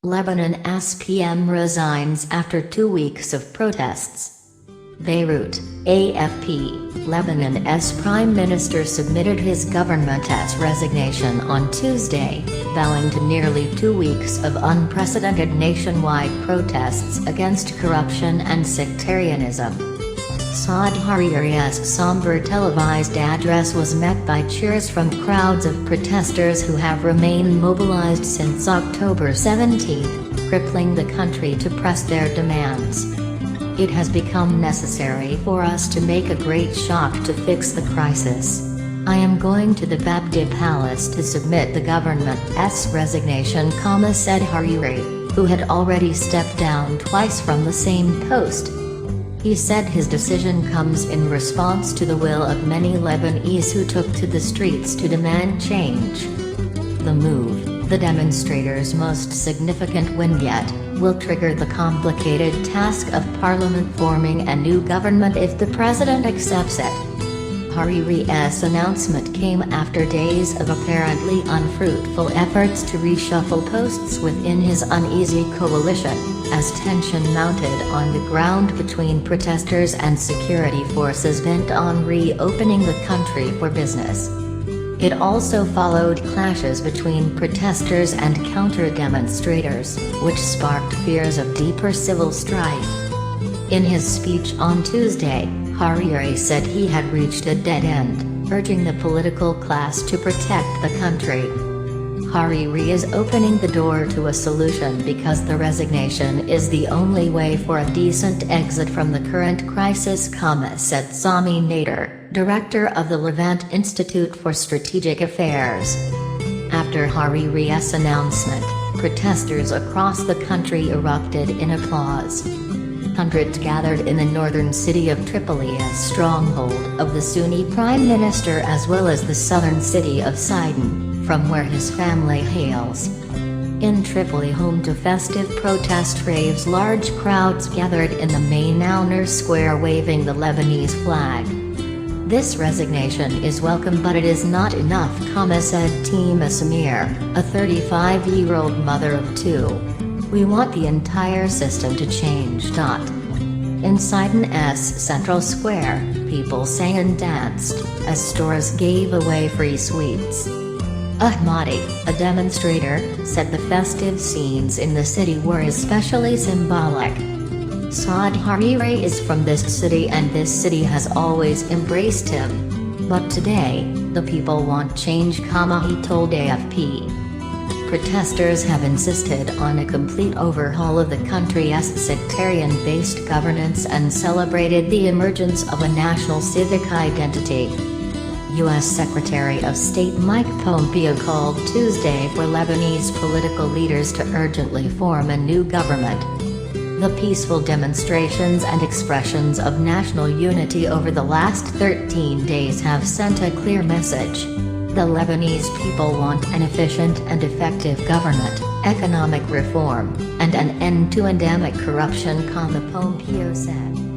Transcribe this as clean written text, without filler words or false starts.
Lebanon SPM resigns after 2 weeks of protests. Beirut, AFP, Lebanon's Prime Minister submitted his government's resignation on Tuesday, bowing to nearly 2 weeks of unprecedented nationwide protests against corruption and sectarianism. Saad Hariri's somber televised address was met by cheers from crowds of protesters who have remained mobilized since October 17, crippling the country to press their demands. It has become necessary for us to make a great shock to fix the crisis. I am going to the Babdi Palace to submit the government's resignation, said Hariri, who had already stepped down twice from the same post. He said his decision comes in response to the will of many Lebanese who took to the streets to demand change. The move, the demonstrators' most significant win yet, will trigger the complicated task of Parliament forming a new government if the president accepts it. Hariri's announcement came after days of apparently unfruitful efforts to reshuffle posts within his uneasy coalition, as tension mounted on the ground between protesters and security forces bent on reopening the country for business. It also followed clashes between protesters and counter-demonstrators, which sparked fears of deeper civil strife. In his speech on Tuesday, Hariri said he had reached a dead end, urging the political class to protect the country. Hariri is opening the door to a solution because the resignation is the only way for a decent exit from the current crisis, said Sami Nader, director of the Levant Institute for Strategic Affairs. After Hariri's announcement, protesters across the country erupted in applause. Hundreds gathered in the northern city of Tripoli, a stronghold of the Sunni prime minister, as well as the southern city of Sidon, from where his family hails. In Tripoli, home to festive protest raves, large crowds gathered in the main Al-Nur Square waving the Lebanese flag. This resignation is welcome, but it is not enough, said Tima Samir, a 35-year-old mother of two. We want the entire system to change. In Sidon's central square, people sang and danced, as stores gave away free sweets. Ahmadi, a demonstrator, said the festive scenes in the city were especially symbolic. Saad Hariri is from this city and this city has always embraced him. But today, the people want change, he told AFP. Protesters have insisted on a complete overhaul of the country's sectarian-based governance and celebrated the emergence of a national civic identity. U.S. Secretary of State Mike Pompeo called Tuesday for Lebanese political leaders to urgently form a new government. The peaceful demonstrations and expressions of national unity over the last 13 days have sent a clear message. The Lebanese people want an efficient and effective government, economic reform, and an end to endemic corruption, Pompeo said.